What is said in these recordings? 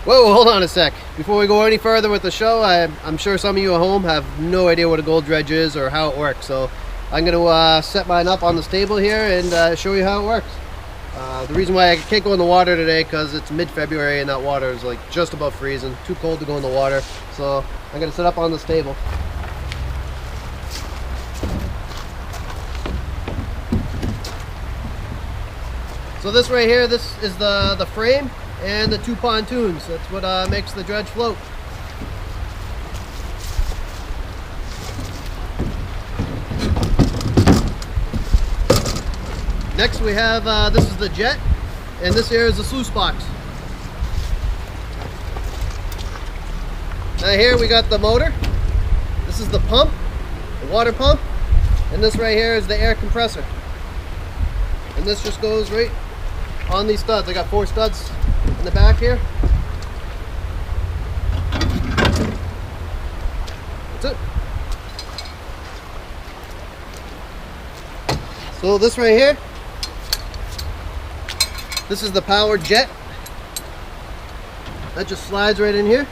Whoa, hold on a sec. Before we go any further with the show, I'm sure some of you at home have no idea what a gold dredge is or how it works. So I'm going to set mine up on this table here and show you how it works. The reason why I can't go in the water today because it's mid-February and that water is like just above freezing. Too cold to go in the water. So I'm going to set up on this table. So this right here, this is the frame and the two pontoons. That's what makes the dredge float. Next we have, this is the jet, and this here is the sluice box. Now here we got the motor. This is the pump, the water pump, and this right here is the air compressor. And this just goes right on these studs. I got 4 studs in the back here. That's it. So this right here, this is the powered jet. That just slides right in here.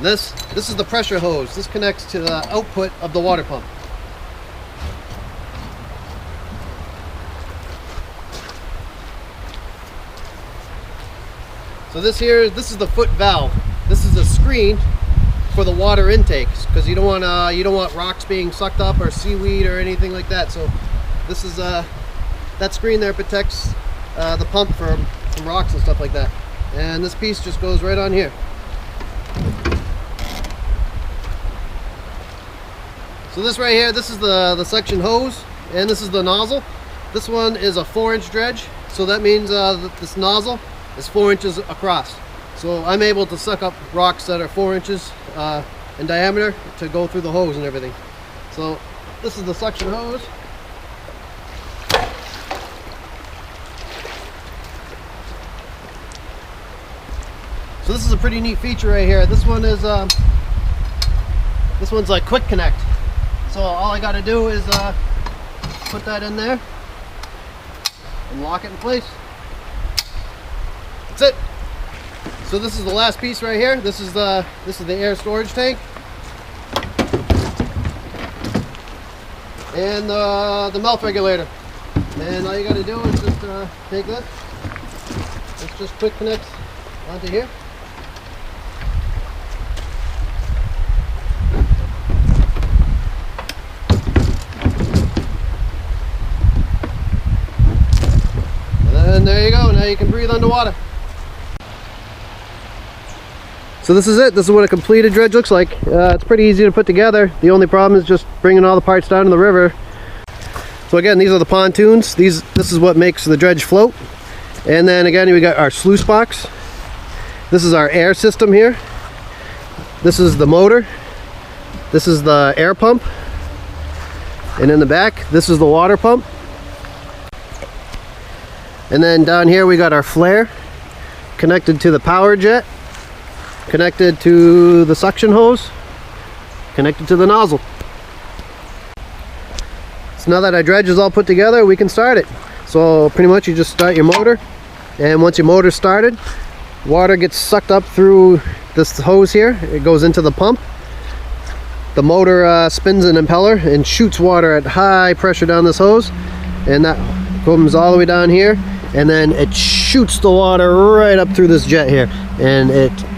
This is the pressure hose. This connects to the output of the water pump. So this is the foot valve. This is a screen for the water intakes because you don't want rocks being sucked up or seaweed or anything like that. So this is that screen there protects the pump from rocks and stuff like that. And this piece just goes right on here. So this right here, this is the suction hose, and this is the nozzle. This one is a 4-inch dredge, so that means that this nozzle is 4 inches across. So I'm able to suck up rocks that are 4 inches in diameter to go through the hose and everything. So this is the suction hose. So this is a pretty neat feature right here. This one is this one's like quick connect. So all I got to do is put that in there and lock it in place. That's it. So this is the last piece right here. This is the air storage tank and the melt regulator. And all you got to do is just take this. It just quick connects onto here. And there you go, now you can breathe underwater. So this is it. This is what a completed dredge looks like. It's pretty easy to put together. The only problem is just bringing all the parts down to the river. So again, these are the pontoons. This is what makes the dredge float. And then again, we got our sluice box. This is our air system here. This is the motor. This is the air pump. And in the back, this is the water pump. And then down here we got our flare connected to the power jet, connected to the suction hose, connected to the nozzle. So now that our dredge is all put together, we can start it. So pretty much you just start your motor, and once your motor's started, water gets sucked up through this hose here. It goes into the pump. The motor spins an impeller and shoots water at high pressure down this hose, and that comes all the way down here. And then it shoots the water right up through this jet here, and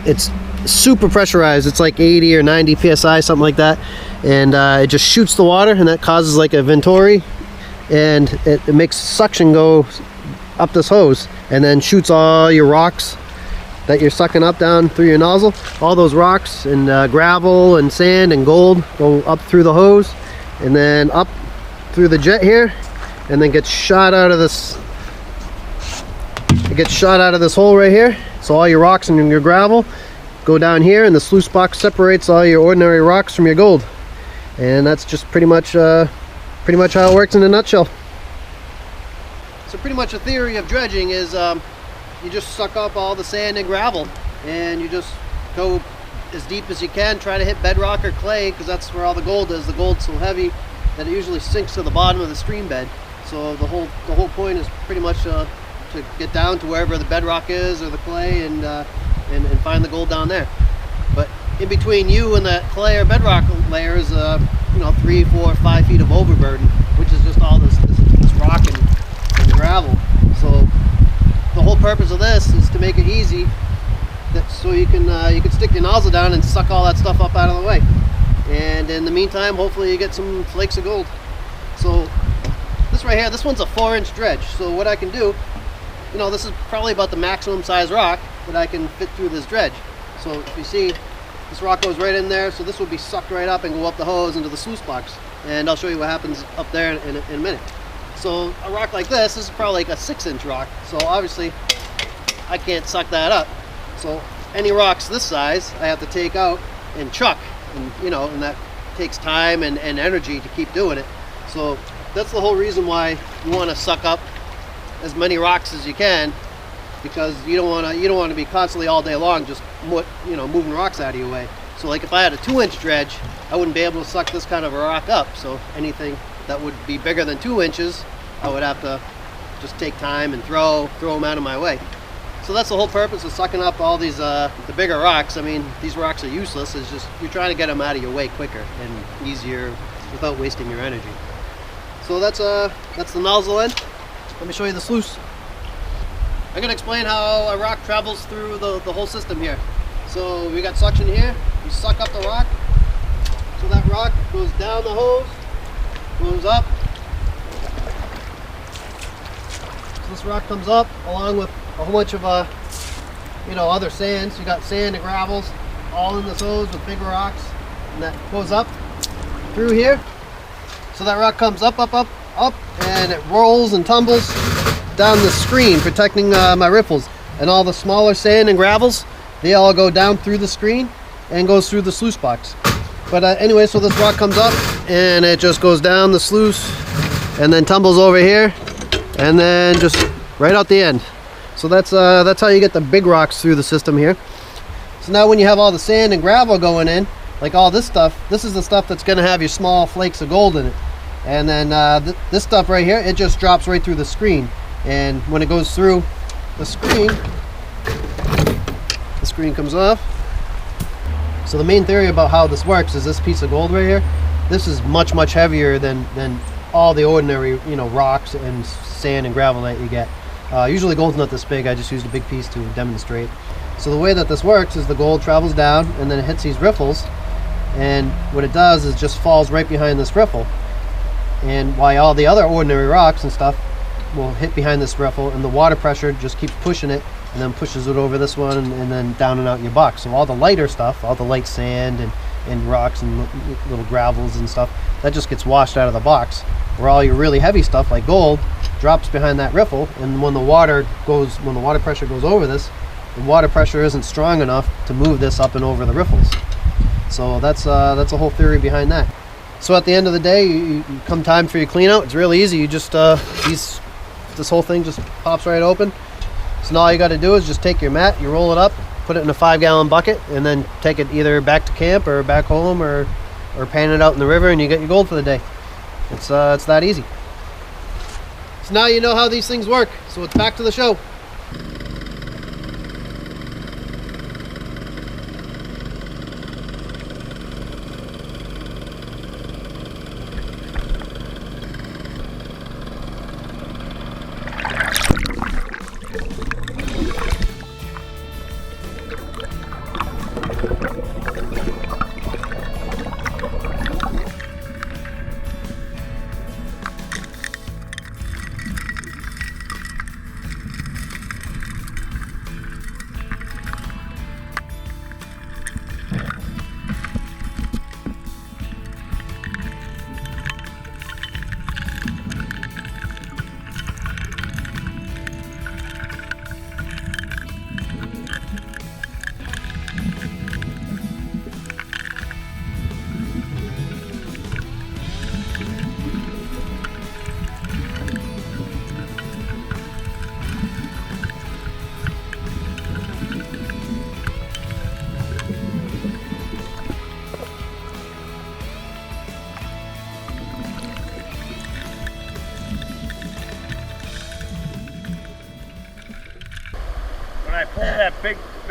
it's super pressurized. It's like 80 or 90 psi, something like that, and it just shoots the water, and that causes like a venturi, and it makes suction go up this hose, and then shoots all your rocks that you're sucking up down through your nozzle. All those rocks and gravel and sand and gold go up through the hose, and then up through the jet here, and then gets shot out of this. It gets shot out of this hole right here. So all your rocks and your gravel go down here, and the sluice box separates all your ordinary rocks from your gold. And that's just pretty much how it works in a nutshell. So pretty much a theory of dredging is you just suck up all the sand and gravel, and you just go as deep as you can. Try to hit bedrock or clay, because that's where all the gold is. The gold's so heavy that it usually sinks to the bottom of the stream bed. So the whole point is pretty much to get down to wherever the bedrock is or the clay, and find the gold down there. But in between you and that clay or bedrock layer is 3, 4, 5 feet of overburden, which is just all this rock and gravel. So the whole purpose of this is to make it easy, so you can stick your nozzle down and suck all that stuff up out of the way. And in the meantime, hopefully you get some flakes of gold. So this right here, this one's a 4-inch dredge. So what I can do, this is probably about the maximum size rock that I can fit through this dredge. So if you see, this rock goes right in there, so this will be sucked right up and go up the hose into the sluice box. And I'll show you what happens up there in a minute. So a rock like this is probably like a 6-inch rock. So obviously I can't suck that up. So any rocks this size I have to take out and chuck, and that takes time and energy to keep doing it. So that's the whole reason why you want to suck up as many rocks as you can, because you don't want to be constantly all day long just moving rocks out of your way. So like if I had a 2-inch dredge, I wouldn't be able to suck this kind of a rock up. So anything that would be bigger than 2 inches, I would have to just take time and throw them out of my way. So that's the whole purpose of sucking up all these the bigger rocks. I mean, these rocks are useless. It's just you're trying to get them out of your way quicker and easier without wasting your energy. So that's the nozzle end. Let me show you the sluice. I'm going to explain how a rock travels through the whole system here. So we got suction here. You suck up the rock. So that rock goes down the hose, goes up. So this rock comes up along with a whole bunch of other sands. You got sand and gravels all in this hose with big rocks, and that goes up through here. So that rock comes up, and it rolls and tumbles down the screen, protecting my riffles. And all the smaller sand and gravels, they all go down through the screen and goes through the sluice box. But anyway, so this rock comes up and it just goes down the sluice and then tumbles over here and then just right out the end. So that's how you get the big rocks through the system here. So now when you have all the sand and gravel going in, like all this stuff, this is the stuff that's going to have your small flakes of gold in it. And then this stuff right here, it just drops right through the screen. And when it goes through the screen comes off. So the main theory about how this works is this piece of gold right here, this is much heavier than all the ordinary rocks and sand and gravel that you get. Usually gold's not this big. I just used a big piece to demonstrate. So the way that this works is the gold travels down and then it hits these riffles, and what it does is just falls right behind this riffle. And while all the other ordinary rocks and stuff will hit behind this riffle, and the water pressure just keeps pushing it and then pushes it over this one and then down and out in your box. So all the lighter stuff, all the light sand and rocks and little gravels and stuff, that just gets washed out of the box. Where all your really heavy stuff like gold drops behind that riffle, and when the water pressure goes over this, the water pressure isn't strong enough to move this up and over the riffles. So that's a whole theory behind that. So at the end of the day, you come time for your clean out, it's really easy. You just this whole thing just pops right open. So now all you got to do is just take your mat, you roll it up, put it in a 5-gallon bucket, and then take it either back to camp or back home or pan it out in the river, and you get your gold for the day. It's that easy. So now you know how these things work. So it's back to the show.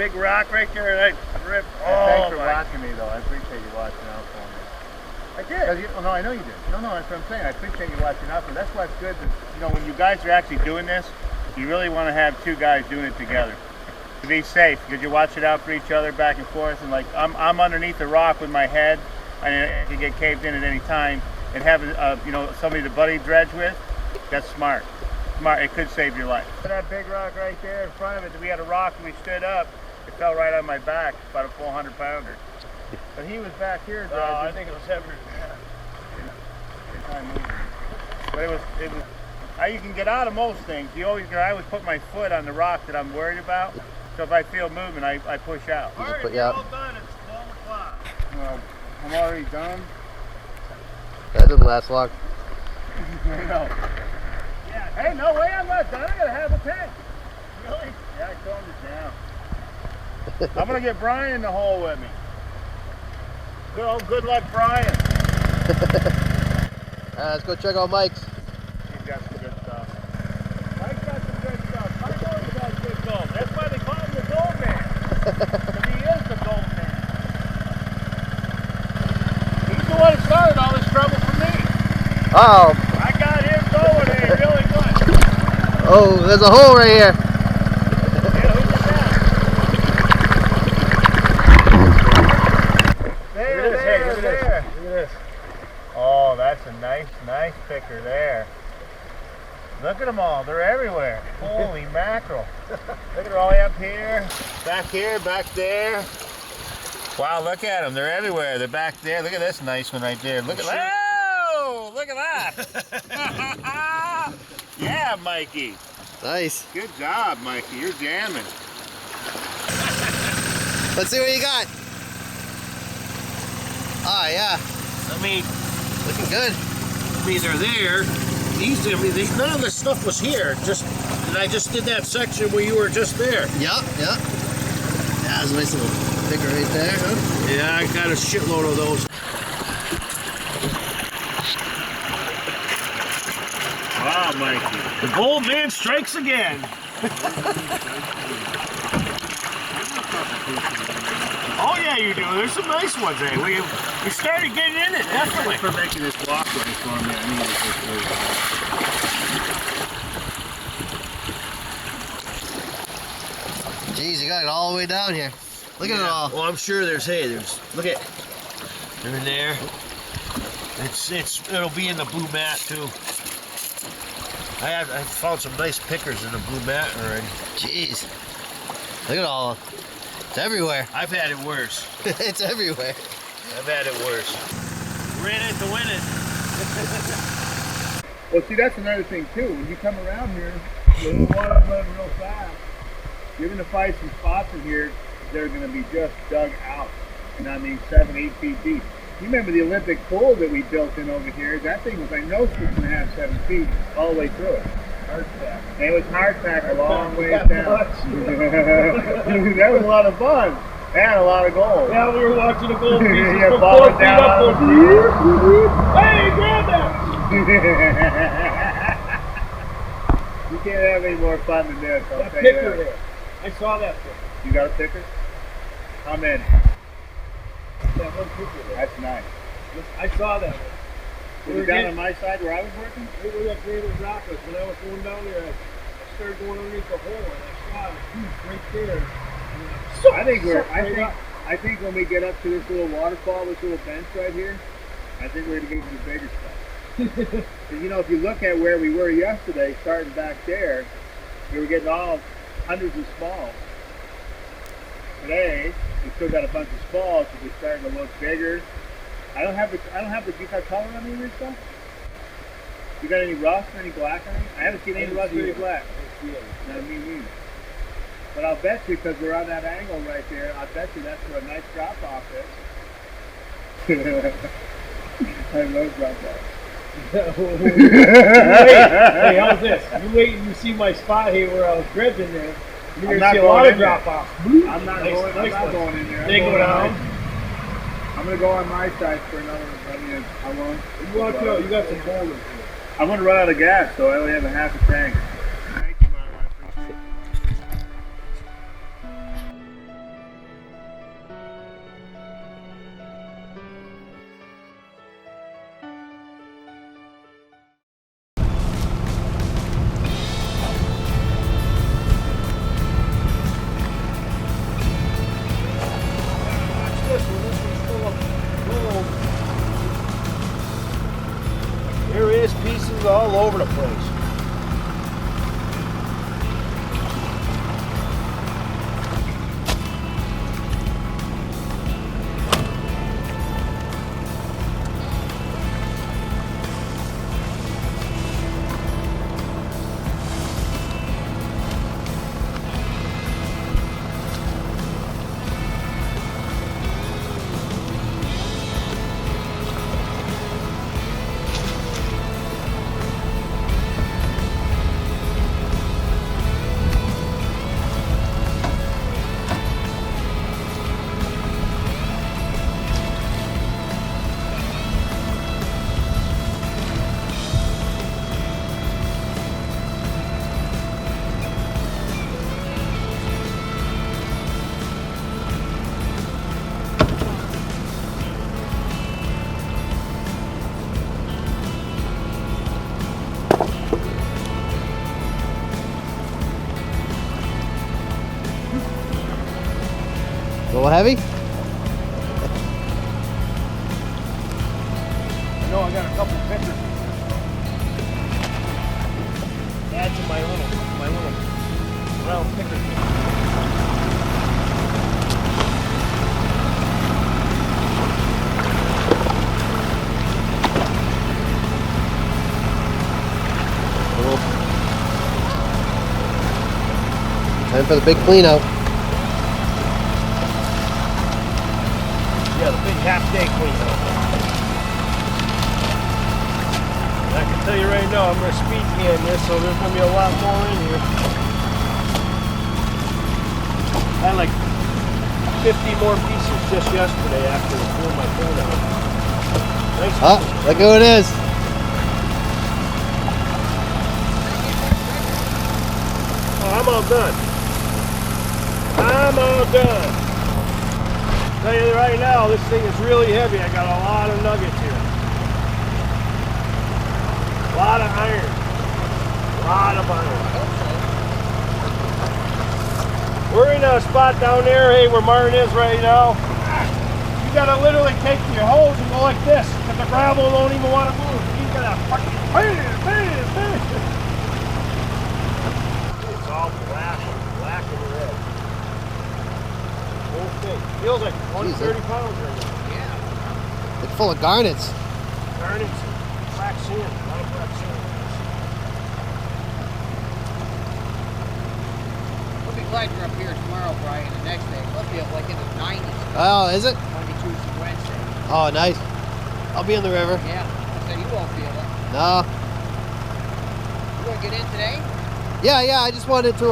big rock right there, and I ripped. Thanks for watching me, though. I appreciate you watching out for me. I did. No, I know you did. No, that's what I'm saying. I appreciate you watching out for me. That's why it's good that, when you guys are actually doing this, you really want to have two guys doing it together. To be safe, because you watch it out for each other back and forth, and like I'm underneath the rock with my head, and I can get caved in at any time, and having somebody to buddy dredge with, that's smart. It could save your life. That big rock right there in front of it, we had a rock and we stood up, it fell right on my back, about a 400-pounder. But he was back here dredging. I think it was heavier than that. But it was how you can get out of most things. I always put my foot on the rock that I'm worried about. So if I feel movement, I push out. All right, we're all done. It's 12 o'clock. Well, I'm already done. That didn't last long. I know. Yeah. Hey, no way, I'm not done. I gotta have a tank. Really? Yeah, I toned it down. I'm gonna get Bryan in the hole with me. Good luck, Bryan. Let's go check out Mike's. He's got some good stuff. Mike's got some good stuff. Mike always has good gold. That's why they call him the Gold Man. Because he is the Gold Man. He's the one that started all this trouble for me. Oh. I got him going here really good. Oh, there's a hole right here. Yeah, who did that? There. Look at this. Oh, that's a nice picker there. Look at them all. They're everywhere. Holy mackerel. Look at it all the way up here, back there. Wow, look at them. They're everywhere. They're back there. Look at this nice one right there. Look at that. Oh, look at that. Yeah, Mikey. Nice. Good job, Mikey. You're jamming. Let's see what you got. Ah, yeah. I mean, Looking good. they're there. None of this stuff was here. And I just did that section where you were just there. Yep. Yeah, there's a nice little picker right there, huh? Yeah, I got a shitload of those. Wow, Mikey. The Gold Man strikes again. Oh yeah, you do. There's some nice ones there. We started getting in it, definitely. Thanks for making this walkway for me. I needed this. Jeez, you got it all the way down here. Look at it all. Well, I'm sure there's look at, they're in there. It'll be in the blue mat too. I found some nice pickers in the blue mat already. Jeez. Look at all. It's everywhere. I've had it worse. It's everywhere. I've had it worse. We're in it to win it. Well, see, that's another thing too. When you come around here, the water's running real fast. You're going to find some spots in here that are going to be just dug out. And I mean 7-8 feet deep. You remember the Olympic pool that we built in over here? That thing was, I know, 6.5, 7 feet all the way through it. Hardtack. And it was hardtack a long ways down. That was a lot of fun. And a lot of gold. Yeah, we were watching the gold pieces yeah, from 4 4 feet down up. Hey, grab that! You can't have any more fun than this. I'll That tell you picker that. there. I saw that thing. You got a picker? How many? That one picker there. That's nice. I saw that one. Was it down on my side where I was working? We were at Greater Rapids. When I was going down there, I started going underneath the hole and I saw it right there. I think when we get up to this little waterfall, this little bench right here, I think we're gonna get to the bigger stuff. You know, if you look at where we were yesterday, starting back there, we were getting all hundreds of smalls. Today, we still got a bunch of smalls, but they're starting to look bigger. I don't have the you got color on any of your stuff? You got any rust or any black on it? I haven't seen any rust or any black. No, me neither. But I'll bet you, because we're on that angle right there, I'll bet you that's where a nice drop off is. I love drop offs. Hey, how's this? You wait and you see my spot here where I was dredging there. You're going to see a lot of drop offs. I'm not going in there. They go down. I'm going to go on my side for another, how long? You want to go, you got some boulders here. I'm going to run out of gas, so I only have a half a tank. Thank you, Myra. I appreciate it. all over the place. A little heavy? I know I got a couple pictures. Add to my little round picker. Time for the big clean out. Yeah, the big half-day clean-up. I can tell you right now, I'm going to speed can this, so there's going to be a lot more in here. I had like 50 more pieces just yesterday after pulling my phone out. Nice. Ah, look who it is. Oh, I'm all done. I'm all done. Tell you right now, this thing is really heavy. I got a lot of nuggets here. A lot of iron. A lot of iron. We're in a spot down there, hey, where Martin is right now. You gotta literally take your hose and go like this, because the gravel don't even want to move. You gotta fucking bam. It's all black and red. Whole thing. Feels like 20, 30 pounds right now. Yeah. It's full of garnets. Garnets, black sand, a lot of black sand. We'll be glad you're up here tomorrow, Brian, the next day. We'll be up like in the 90s. Oh, is it? Monday, Tuesday, Wednesday. Oh, nice. I'll be in the river. Yeah, I said you won't feel it. No. You want to get in today? Yeah, I just wanted to do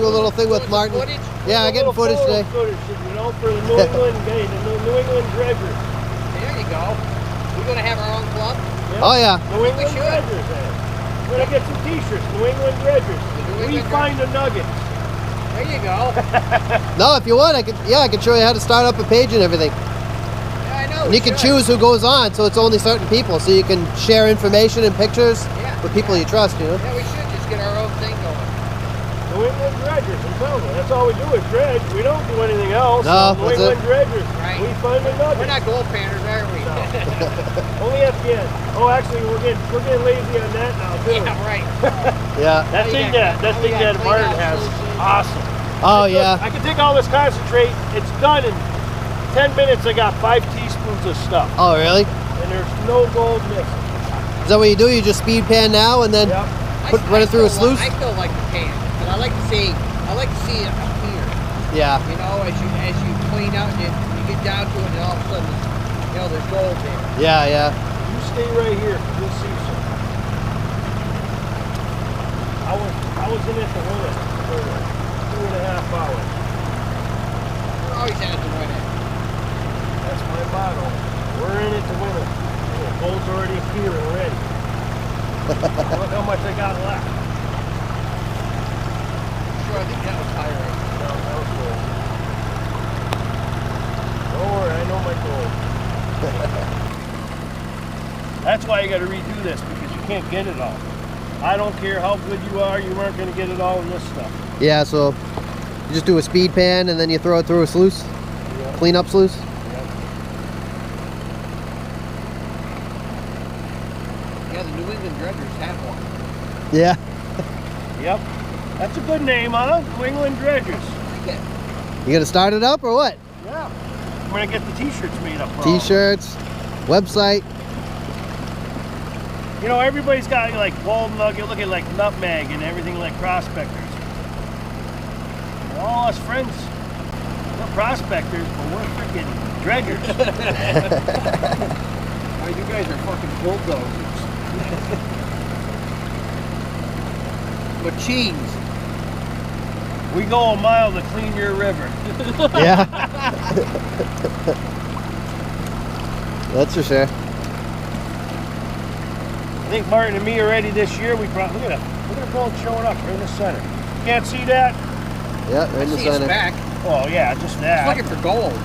a little thing with Doing Martin. some footage? Yeah, I getting footage today. Footage, you know, for the New England Bay, the New England Dredgers. There you go. We're going to have our own club. Yeah. Oh, yeah. New England should. Dredgers. We're going to get some t-shirts, New England Dredgers. New We England find the nuggets. There you go. No, if you want, I can show you how to start up a page and everything. Yeah, I know. And you can choose who goes on, so it's only certain people, so you can share information and pictures Yeah. with people you trust, you know? Yeah, we should just get our own thing going. New England Dredgers, I'm telling you. That's all we do is dredge. We don't do anything else. No, New that's England it. Dredgers. Right. We find the nuggets. We're not gold panners, are we? No. Only at the end. Oh, actually, we're getting lazy on that now too. Yeah, right. Yeah. That Oh, thing yeah. that Oh, thing yeah, that clean Martin out has, solution. awesome. Oh, yeah. I can take all this concentrate. It's done in 10 minutes. I got 5 teaspoons of stuff, Oh, really? and there's no gold missing. Is that what you do? You just speed pan now and then Yep. run it through a still sluice? I still like the pan, but I like to see it up here. Yeah. You know, as you clean out and you get down to it, and all of a sudden, you know, there's gold there. Yeah. You stay right here. You'll see some. I was in it to win it for 2.5 hours. We're always in it to win it. That's my motto. We're in it to win it. The gold's already here and ready. Look how much I got left. Sure, I think that was tiring. No, that was gold. Don't worry, I know my gold. That's why you got to redo this, because you can't get it all. I don't care how good you are, you aren't going to get it all in this stuff. Yeah, so you just do a speed pan and then you throw it through a sluice? Yeah. Clean up sluice? Yeah. Dredgers have one. Yeah. Yep. That's a good name, huh? New England Dredgers. I like it. You gonna start it up or what? Yeah. I'm gonna get the t-shirts made up for all of them. T-shirts, website. You know, everybody's got like Gold Nugget, look at like Nutmeg and everything like Prospectors. We're all us friends. We're Prospectors, but we're freaking Dredgers. Oh, you guys are fucking bulldozers. Machines. We go a mile to clean your river. Yeah. That's for sure. I think Martin and me are ready this year. We brought, look at the boat showing up right in the center. Can't see that? Yeah, right in the See its center. back. Oh yeah, just that. It's looking for gold.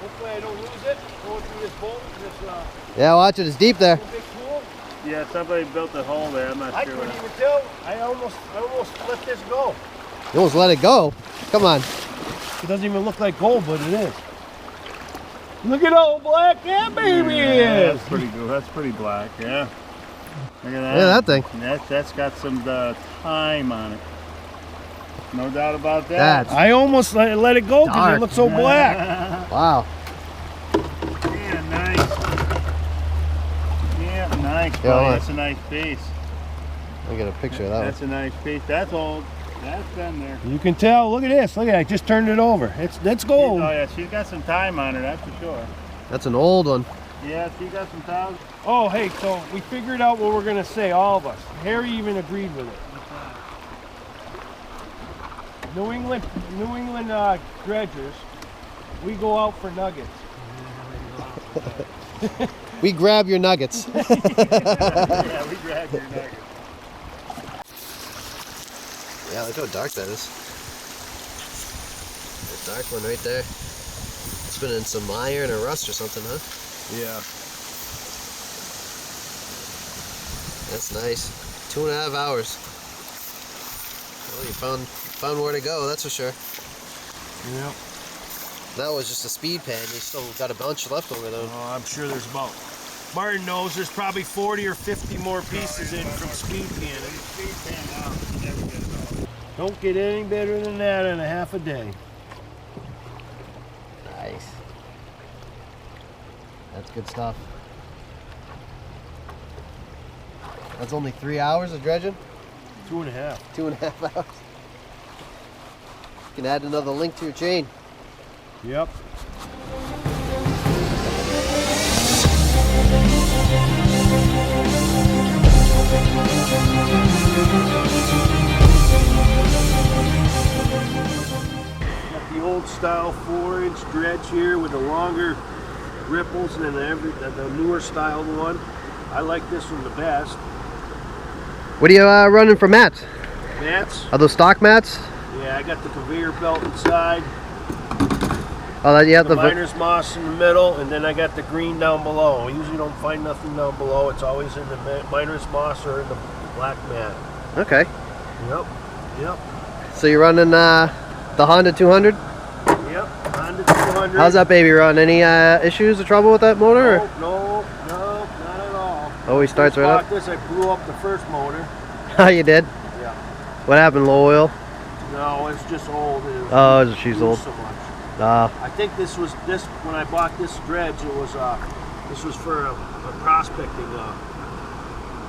Hopefully I don't lose it going through this boat. This Yeah, watch it. It's deep there. big pool. Yeah, somebody built a hole there. I'm not I sure. couldn't even tell. I almost let this go. You almost let it go. Come on. It doesn't even look like gold, but it is. Look at how black that baby is. That's pretty good. That's pretty black. Yeah. Look at that. Look at that thing. That's got some time on it. No doubt about that. That's I almost let it go because Dark. it looked so black. wow. Yeah, nice. Yeah, nice. Yeah, Buddy. look. That's a nice piece. I got a picture of that That's a nice piece. That's old. That's been there. You can tell. Look at this. Look at that. I just turned it over. That's gold. Oh yeah, she's got some time on her. That's for sure. one. That's an old one. Yeah, she got some time. Oh, hey, so we figured out what we're going to say, all of us. Harry even agreed with it. New England dredgers, we go out for nuggets. We grab your nuggets. Yeah, we grabbed your nugget. Yeah, look how dark that is. That dark one right there. It's been in some iron or rust or something, huh? Yeah. That's nice. 2.5 hours. Well, you found where to go, that's for sure. Yeah. That was just a speed pan. You still got a bunch left over though. Oh, I'm sure there's about. Martin knows there's probably 40 or 50 more pieces in from speed cannon. Don't get any better than that in a half a day. Nice. That's good stuff. That's only 3 hours of dredging? 2.5. 2.5 hours. You can add another link to your chain. Yep. Got the old style 4-inch dredge here with the longer ripples than the newer style one. I like this one the best. What are you running for mats? Mats? Are those stock mats? Yeah, I got the conveyor belt inside. Oh, that you have The the miner's moss in the middle, and then I got the green down below. I usually don't find nothing down below. It's always in the miner's moss or in the black mat. Okay. Yep. Yep. So you're running the Honda 200? Yep. Honda 200. How's that baby run? Any issues or trouble with that motor? Or? No, not at all. Always starts right Bought up? this, I blew up the first motor. Oh, you did? Yeah. What happened? Low oil? No, it's just old. Oh, she's old. So much. Ah. I think this when I bought this dredge. It was this was for a prospecting,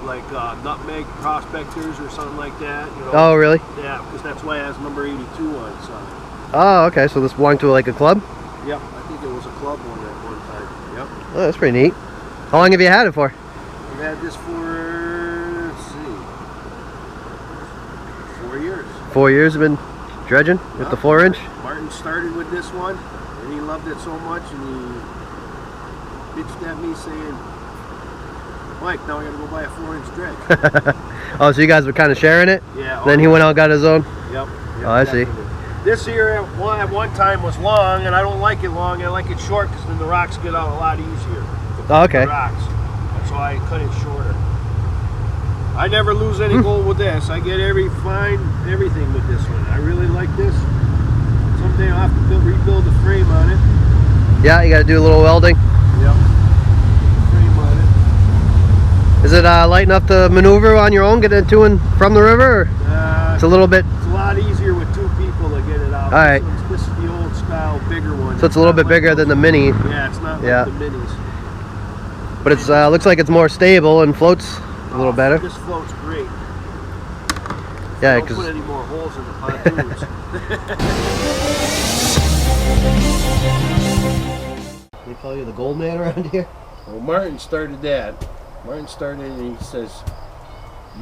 like Nutmeg Prospectors or something like that. You know? Oh, really? Yeah, because that's why it has number 82 on it. So. Oh, okay. So this belonged to like a club? Yep, I think it was a club one at one time. Yep. Oh, that's pretty neat. How long have you had it for? We've had this for, let's see, 4 years. 4 years you've been dredging with the 4-inch? Martin started with this one, and he loved it so much, and he bitched at me saying, Mike, now I gotta go buy a 4-inch dredge. Oh, so you guys were kind of sharing it? Yeah. Then he went out and got his own? Yep. Oh, I see. This here at one time was long, and I don't like it long. I like it short because then the rocks get out a lot easier. Oh, okay. The rocks. That's why I cut it shorter. I never lose any gold with this. I get everything with this one. I really like this. Someday I'll have to rebuild the frame on it. Yeah, you got to do a little welding. Yep. it light enough to maneuver on your own, get it to and from the river? Or it's a little bit. It's a lot easier with 2 people to get it out. All right. This is the old style, bigger one. So it's a little bit bigger than the mini. Yeah, it's not like the minis. But it's looks like it's more stable and floats a little better. This floats great. Yeah, Don't put any more holes in the pontoons. They call you the gold man around here? Well, Martin started that. Martin started it and he says,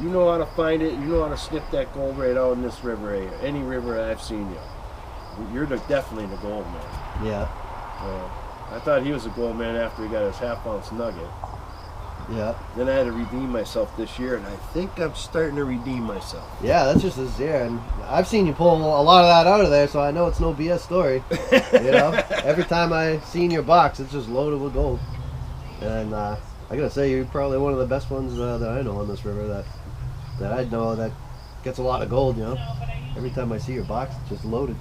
you know how to find it, you know how to snip that gold right out in this river area. Any river I've seen you. You're definitely the gold man. Yeah. I thought he was a gold man after he got his half-ounce nugget. Yeah. Then I had to redeem myself this year, and I think I'm starting to redeem myself. Yeah, that's just this year, and I've seen you pull a lot of that out of there, so I know it's no BS story. You know, every time I seen your box, it's just loaded with gold. And I gotta say, you're probably one of the best ones that I know on this river that I know that gets a lot of gold. You know, every time I see your box, it's just loaded.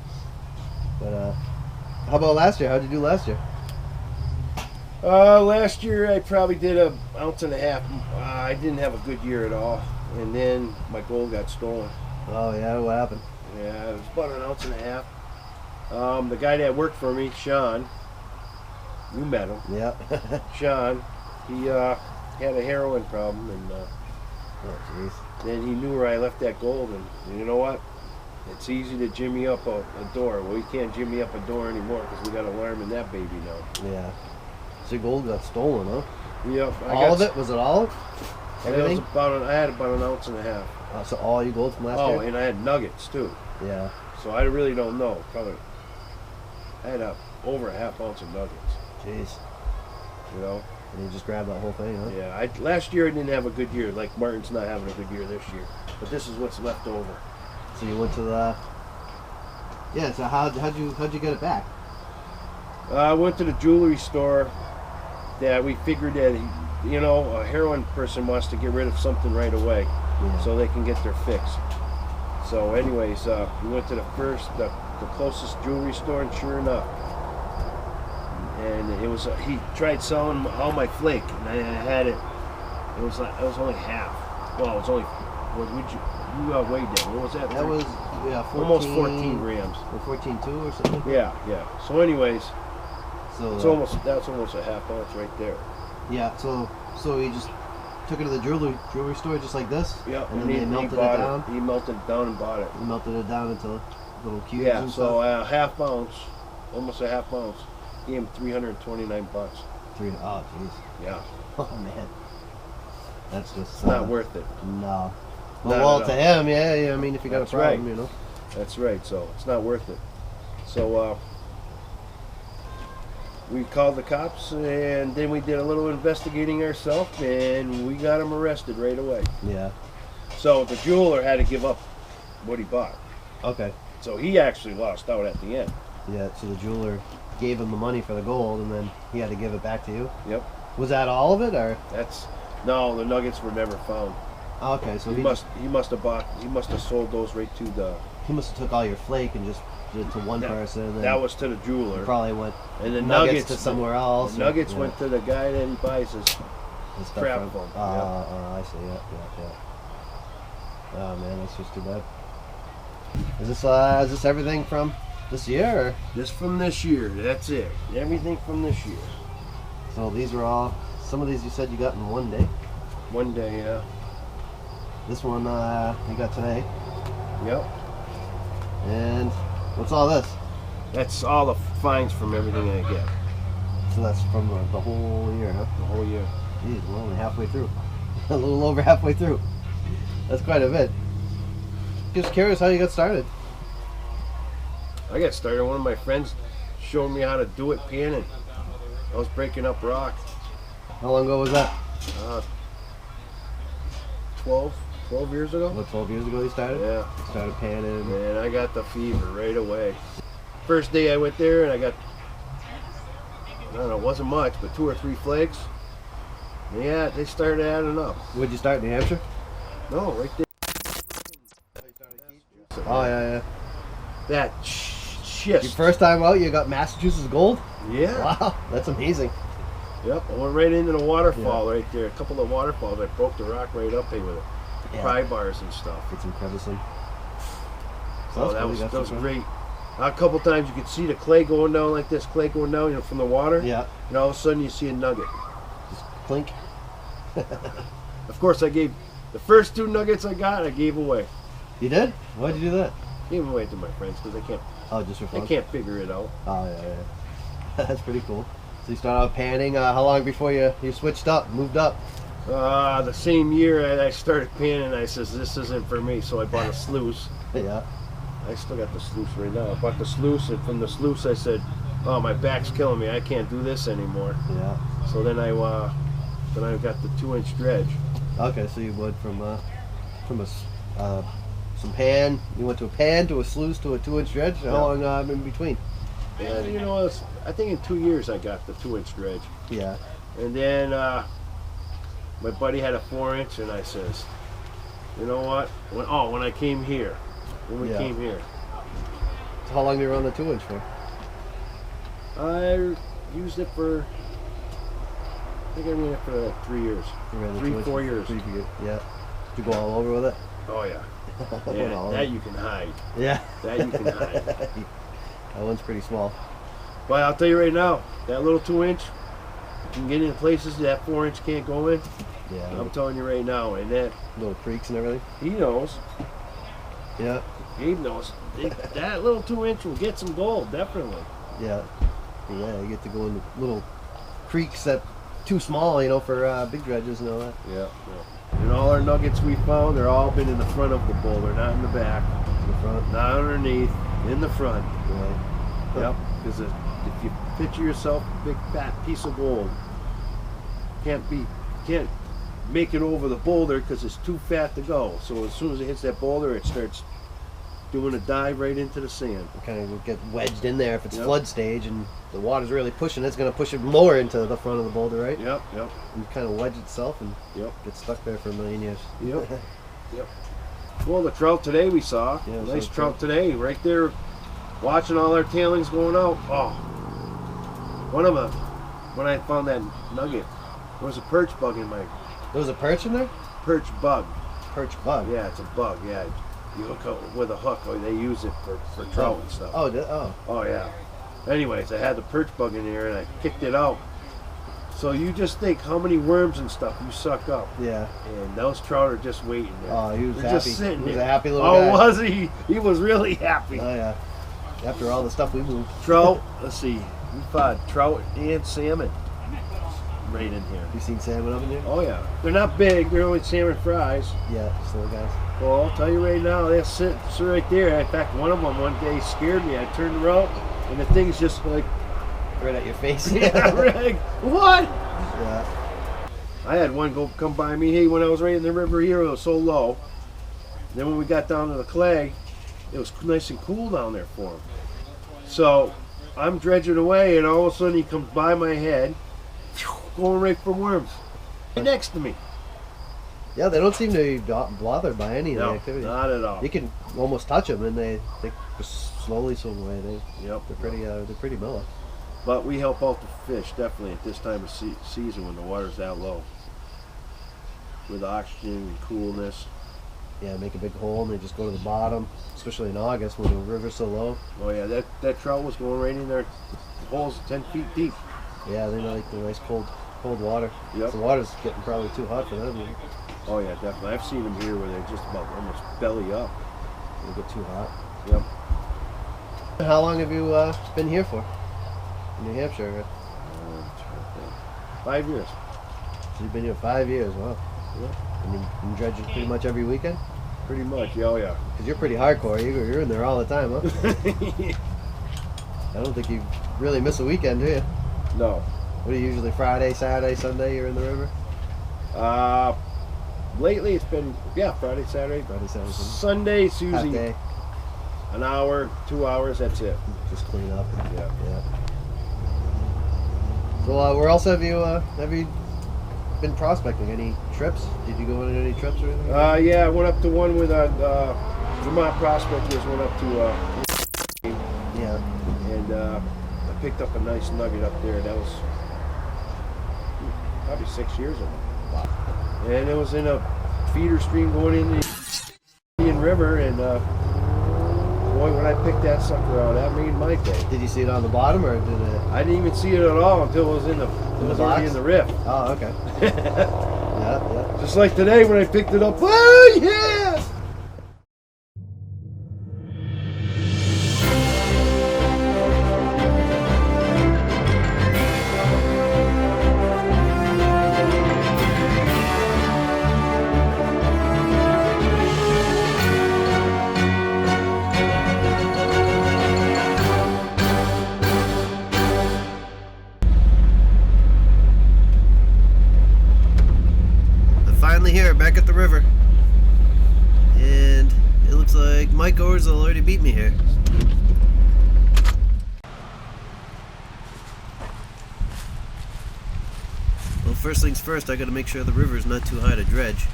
But how about last year? How'd you do last year? Last year I probably did 1.5 ounces. I didn't have a good year at all, and then my gold got stolen. Oh yeah, what happened? Yeah, it was about 1.5 ounces. The guy that worked for me, Sean, you met him. Yeah. Sean, he had a heroin problem, and Oh jeez. then he knew where I left that gold, and you know what? It's easy to jimmy up a door. Well, you can't jimmy up a door anymore because we got an alarm in that baby now. Yeah. So your gold got stolen, huh? Yep. All of it? Was it all? Everything? I had about 1.5 ounces. So all your gold from last year? Oh, and I had nuggets too. Yeah. So I really don't know. Probably I had over 1/2 ounce of nuggets. Jeez. You know? And you just grabbed that whole thing, huh? Yeah. Last year I didn't have a good year. Like Martin's not having a good year this year. But this is what's left over. So you went to the... Yeah, so how'd you get it back? I went to the jewelry store that we figured that, you know, a heroin person wants to get rid of something right away. Yeah. So they can get their fix. So anyways, we went to the closest jewelry store, and sure enough, and it was he tried selling all my flake, and I had it. It was only half. Well, it was only. What would you weighed that? What was that? That was 14, almost 14 grams. Or 14.2 or something. Yeah. So anyways, So that's almost 1/2 ounce right there. Yeah. So you just took it to the jewelry store just like this. Yeah. And then they melted it down. He melted it down and bought it. You melted it down into little cubes. Yeah, and so stuff. 1/2 ounce, almost 1/2 ounce, gave him $329. Oh jeez. Yeah, Oh man. That's just. it's not worth it. No. Not Well, at to all. him, yeah. I mean, if you got That's a problem, right. you know. That's right. So it's not worth it. So we called the cops, and then we did a little investigating ourselves, and we got him arrested right away. Yeah. So the jeweler had to give up what he bought. Okay. So he actually lost out at the end. Yeah. So the jeweler gave him the money for the gold, and then he had to give it back to you. Yep. Was that all of it, or? No, the nuggets were never found. Okay, so He must have sold those right to the. He must have took all your flake and just did it to one person. And then That was to the jeweler. probably went And the nuggets nuggets to somewhere else. The nuggets went to the guy that he buys his and stuff crap from. from. I see. Yeah. Oh man, that's just too bad. Is this everything from this year? Or? Just from this year. That's it. Everything from this year. So these were all. Some of these you said you got in one day. One day, yeah. This one you got today. Yep. And what's all this? That's all the fines from everything I get. So that's from the whole year, huh? The whole year. Jeez, we're only halfway through. A little over halfway through. That's quite a bit. Just curious how you got started. I got started. One of my friends showed me how to do it panning. I was breaking up rock. How long ago was that? 12 years ago. What, 12 years ago you started? Yeah. Started panning. Man, I got the fever right away. First day I went there and I got, I don't know, it wasn't much, but 2 or 3 flakes. Yeah, they started adding up. Where'd you start, New Hampshire? No, right there. Oh, yeah. That Your shit. first time out, you got Massachusetts gold? Yeah. Wow, that's amazing. Yep, I went right into the waterfall right there. A couple of waterfalls. I broke the rock right up there with it. Pry bars and stuff. Get some crevice in. So that was great. A couple times you could see the clay going down like this, clay going down, you know, from the water. Yeah. And all of a sudden you see a nugget. Just clink. Of course, I gave the first 2 nuggets I got. I gave away. You did? Why'd you do that? Gave away to my friends because they can't. Oh, just for fun. They can't figure it out. Oh yeah. That's pretty cool. So you started out panning. How long before you switched up, moved up? The same year I started panning, I says this isn't for me, so I bought a sluice. Yeah. I still got the sluice right now. I bought the sluice, and from the sluice I said, "Oh, my back's killing me. I can't do this anymore." Yeah. So then I got the 2-inch dredge. Okay, so you went from some pan. You went to a pan to a sluice to a 2-inch dredge. How long in between? And you know, I think in 2 years I got the 2-inch dredge. Yeah. And then my buddy had a 4-inch, and I says, "You know what? When I came here, when we came here." So how long did you run the 2-inch for? I used it for. I think I ran it for like 3 years. 4 years. Yeah. Did you go all over with it? Oh yeah. Yeah, that you can hide. Yeah. That you can hide. That one's pretty small. But I'll tell you right now, that little 2-inch, you can get in places that 4-inch can't go in. Yeah. I'm telling you right now, and that Little creeks and everything. he knows. Yeah. Gabe knows. That little 2-inch will get some gold, definitely. Yeah. Yeah, you get to go in little creeks that too small, you know, for big dredges and all that. Yeah. And all our nuggets we found, they're all been in the front of the boulder, not in the back. In the front. Not underneath, in the front. Right. Yep. Because if you picture yourself a big fat piece of gold, can't make it over the boulder because it's too fat to go. So as soon as it hits that boulder, it starts doing a dive right into the sand. It kind of get wedged in there if it's flood stage and the water's really pushing. It's going to push it more into the front of the boulder, right? Yep. And kind of wedge itself and get stuck there for a million years. Yep. Well, the trout today we saw. Yeah, nice trout today, right there, watching all our tailings going out. Oh, one of them, when I found that nugget, there was a perch bug in my. There was a perch in there? Perch bug. Perch bug? Yeah, it's a bug, yeah. You hook up with a hook, or they use it for trout and stuff. Oh, yeah. Anyways, I had the perch bug in there and I kicked it out. So you just think how many worms and stuff you suck up. Yeah. And those trout are just waiting there. Oh, he was They're happy. just sitting He was there. a happy little guy. Oh, was he? He was really happy. Oh, yeah. After all the stuff we moved. Trout, let's see. We fought trout and salmon right in here. You seen salmon up in there? Oh, yeah. They're not big. They're only salmon fries. Yeah, just little guys. Well, I'll tell you right now, they'll sit right there. In fact, one of them one day scared me. I turned around, and the thing's just like... Right at your face. Yeah, right. What? Yeah. I had one come by me. Hey, when I was right in the river here, it was so low. Then when we got down to the clay, it was nice and cool down there for him. So I'm dredging away, and all of a sudden he comes by my head, going right for worms. Right next to me. Yeah, they don't seem to be bothered by any of the activity. Not at all. You can almost touch them, and they just slowly swim away. They're pretty mellow. But we help out the fish definitely at this time of season when the water's that low, with oxygen and coolness. Yeah, make a big hole and they just go to the bottom, especially in August when the river's so low. Oh yeah, that trout was going right in there. The hole's 10 feet deep. Yeah, they like the nice cold water. Yep. The water's getting probably too hot for them. Oh yeah, definitely. I've seen them here where they're just about almost belly up. They get too hot. Yep. How long have you been here for? In New Hampshire? 5 years. So you've been here 5 years, wow. Yeah. And you've been dredging pretty much every weekend? Pretty much, oh yeah. Because you're pretty hardcore. You're in there all the time, huh? I don't think you really miss a weekend, do you? No. What are you usually Friday, Saturday, Sunday you're in the river? Lately it's been, Friday, Saturday. Friday, Saturday, Sunday. Sunday it's Half usually day. an hour, 2 hours, that's it. Just clean up. Yeah. So where else have you been prospecting? Any trips? Did you go on any trips or anything? Yeah, I went up to one with Vermont Prospectors, went up to yeah. and I picked up a nice nugget up there. That was probably 6 years ago. Wow. And it was in a feeder stream going in the Indian River, and boy, when I picked that sucker out, that made my day. Did you see it on the bottom, or did it? I didn't even see it at all until it was in the already in the rift. Oh, okay. Yeah. Just like today when I picked it up. Oh yeah! Here, back at the river, and it looks like Mike Orzel already beat me here. Well, first things first, I gotta make sure the river is not too high to dredge,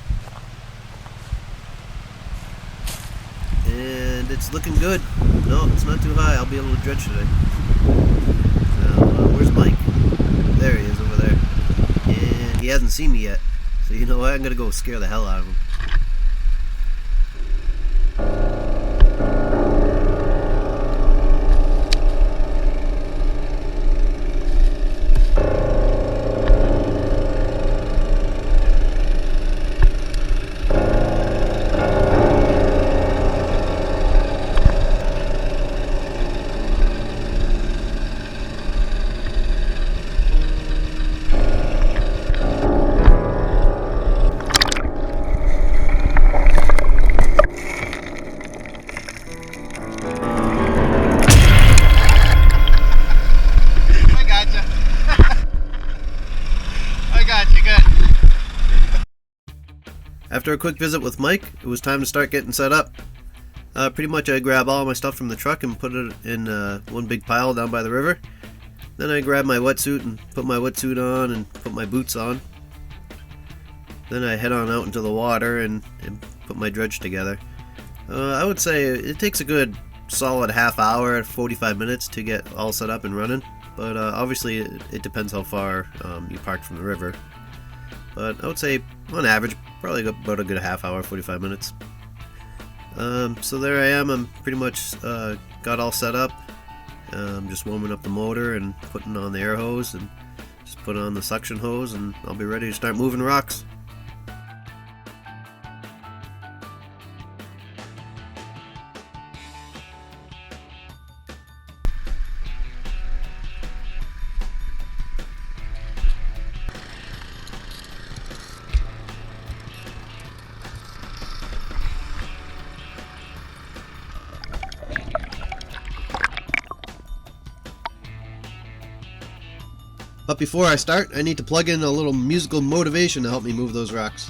and it's looking good. No, it's not too high. I'll be able to dredge today. Now, where's Mike? There he is, over there, and he hasn't seen me yet. So you know what, I'm gonna go scare the hell out of him. After a quick visit with Mike, it was time to start getting set up. Pretty much I grab all my stuff from the truck and put it in one big pile down by the river. Then I grab my wetsuit and put my wetsuit on and put my boots on. Then I head on out into the water and put my dredge together. I would say it takes a good solid half hour, 45 minutes to get all set up and running. But obviously it depends how far you park from the river. But I would say on average probably about a good half hour, 45 minutes. So there I am. I'm pretty much got all set up. Just warming up the motor and putting on the air hose and just put on the suction hose, and I'll be ready to start moving rocks. But before I start, I need to plug in a little musical motivation to help me move those rocks.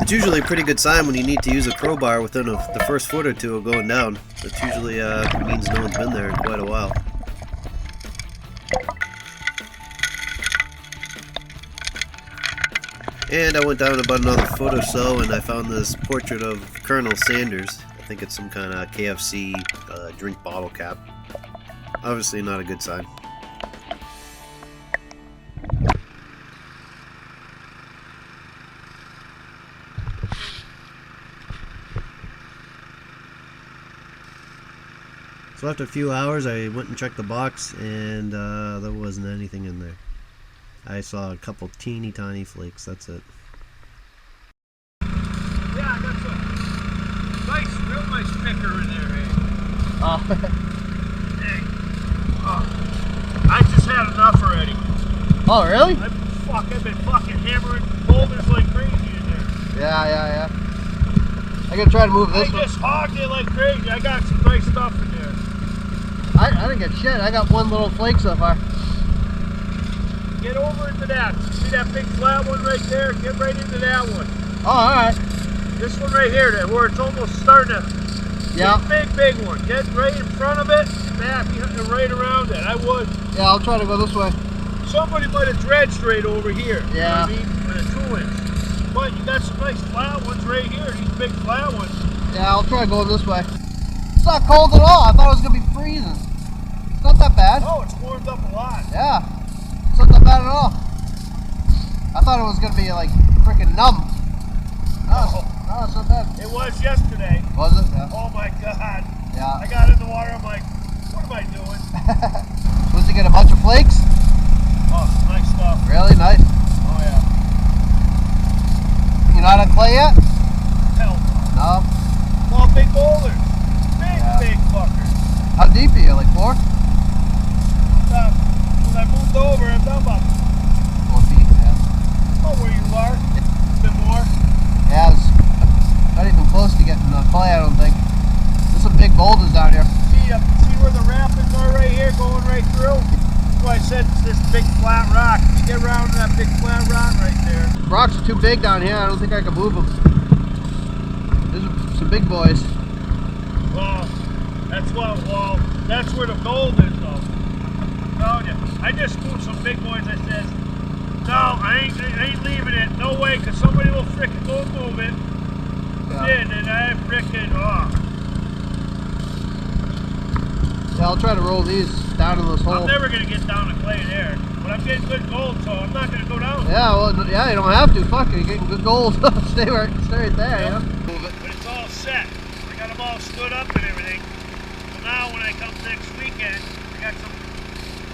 It's usually a pretty good sign when you need to use a crowbar within the first foot or two of going down. That usually means no one's been there in quite a while. And I went down about another foot or so and I found this portrait of Colonel Sanders. I think it's some kind of KFC drink bottle cap. Obviously not a good sign. So after a few hours I went and checked the box, and there wasn't anything in there. I saw a couple teeny tiny flakes, that's it. Yeah, that's a real nice picker in there, eh? Hey. I just had enough already. Oh, really? I've been fucking hammering boulders like crazy in there. Yeah. I gotta try to move this one. I just hogged it like crazy. I got some nice stuff in there. I didn't get shit. I got one little flake so far. Get over into that. See that big flat one right there? Get right into that one. Oh, alright. This one right here, where it's almost starting to... Yeah. Big one. Get right in front of it, back and right around it. I would. Yeah, I'll try to go this way. Somebody might have dredged right over here. Yeah. You know what I mean? With a tool 2-inch. But you got some nice flat ones right here. These big flat ones. Yeah, I'll try going this way. It's not cold at all. I thought it was gonna be freezing. It's not that bad. Oh, it's warmed up a lot. Yeah, it's not that bad at all. I thought it was gonna be like freaking numb. No, it's not bad. It was yesterday. Was it? Yeah. Oh my God. Yeah. I got in the water. I'm like, what am I doing? Supposed to get a bunch of flakes? Oh, nice stuff. Really nice. Oh yeah. You not on clay yet? Hell no. No. All big boulders. Big, Yeah. big fuckers. How deep are you? Like 4? When I moved over, I'm down about 4 feet, yeah. oh, where you are. A bit more. Yeah, it's not even close to getting clay, I don't think. There's some big boulders down here. See where the rapids are right here, going right through? That's why I said it's this big flat rock. You get around to that big flat rock right there. Rocks are too big down here. I don't think I can move them. There's some big boys. Well, that's where the gold is though. Told you. I just moved some big boys. I said, no, I ain't leaving it. No way, because somebody will frickin' go and move it. Yeah. And I frickin', oh. Yeah, I'll try to roll these down in this hole. I'm never going to get down to clay there. But I'm getting good gold, so I'm not going to go down. Yeah, well, yeah, you don't have to. Fuck it, you're getting good gold. stay right there, you know? Move it. But it's all set. I got them all stood up and everything. So now when I come next weekend, I got some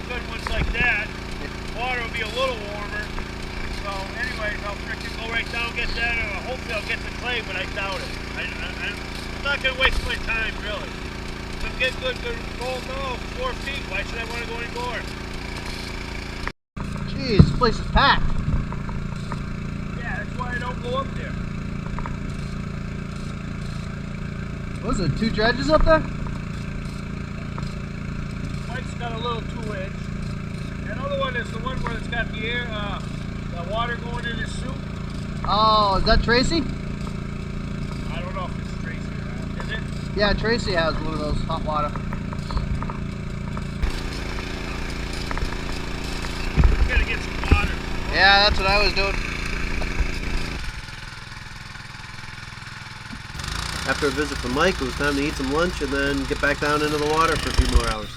good ones like that. Water will be a little warmer. So anyways, I'll frickin' go right down, get that, and hopefully I'll get the clay, but I doubt it. I'm not going to waste my time, really. If I'm getting good gold now, 4 feet, why should I want to go any more? Jeez, this place is packed. Yeah, that's why I don't go up there. What is it, 2 dredges up there? Mike's got a little 2-inch. That other one is the one where it's got the air, the water going in his soup. Oh, is that Tracy? I don't know if it's Tracy or not. Is it? Yeah, Tracy has one of those hot water. We gotta get some water. Yeah, that's what I was doing. After a visit from Mike, it was time to eat some lunch and then get back down into the water for a few more hours.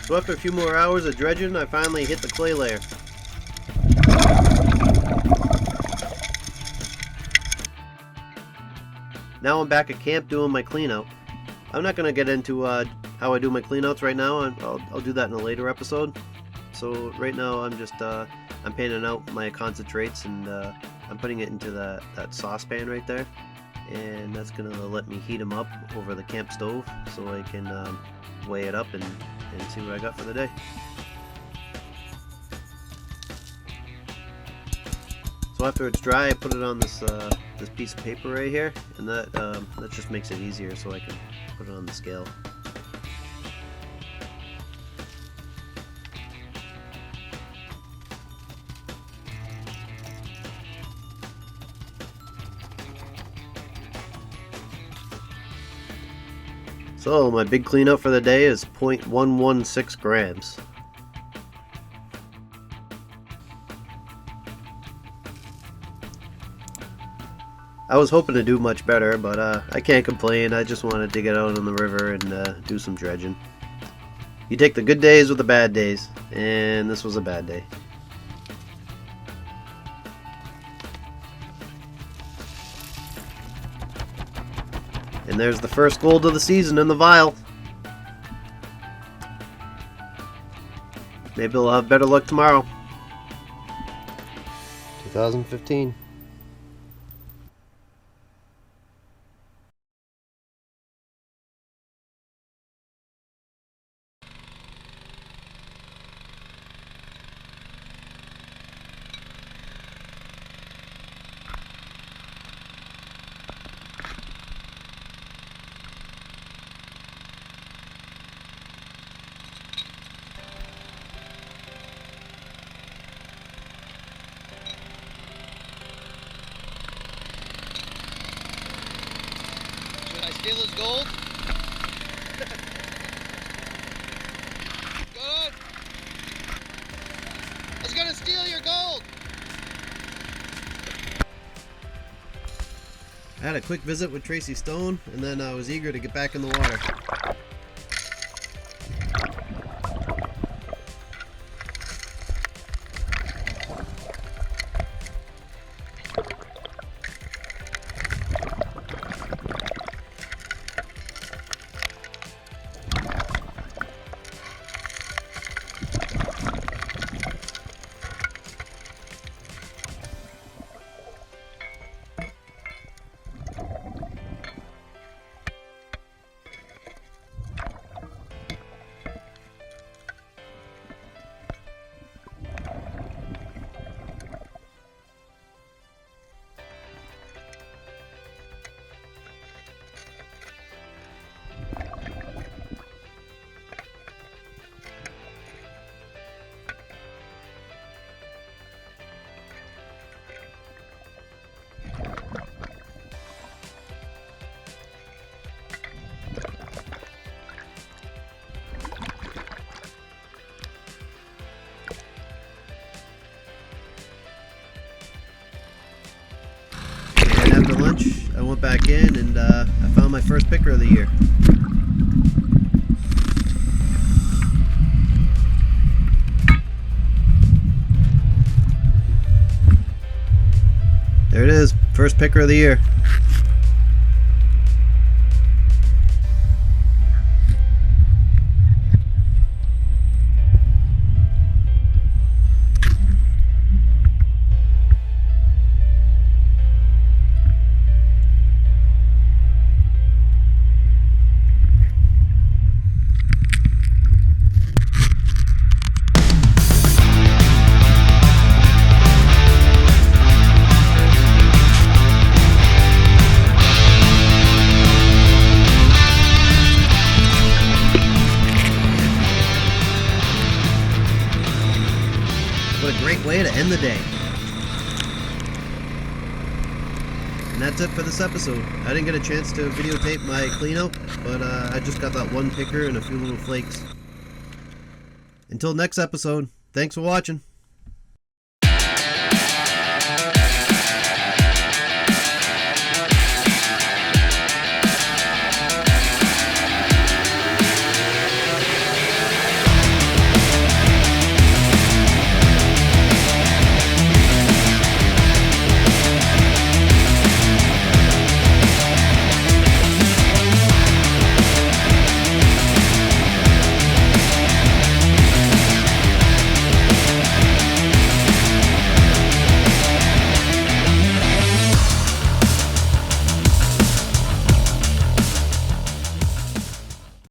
So after a few more hours of dredging, I finally hit the clay layer. Now I'm back at camp doing my clean out. I'm not going to get into how I do my clean outs right now. I'll do that in a later episode. So right now I'm just I'm painting out my concentrates and I'm putting it into that saucepan right there. And that's going to let me heat them up over the camp stove so I can weigh it up and see what I got for the day. So after it's dry, I put it on this this piece of paper right here, and that just makes it easier so I can put it on the scale. So my big cleanup for the day is 0.116 grams. I was hoping to do much better, but I can't complain. I just wanted to get out on the river and do some dredging. You take the good days with the bad days, and this was a bad day. And there's the first gold of the season in the vial. Maybe we'll have better luck tomorrow. 2015. Steal his gold? Good. I was gonna steal your gold! I had a quick visit with Tracy Stone, and then I was eager to get back in the water. After lunch, I went back in and I found my first picker of the year. There it is, first picker of the year. What a great way to end the day. And that's it for this episode. I didn't get a chance to videotape my clean out, but I just got that one picker and a few little flakes. Until next episode, thanks for watching.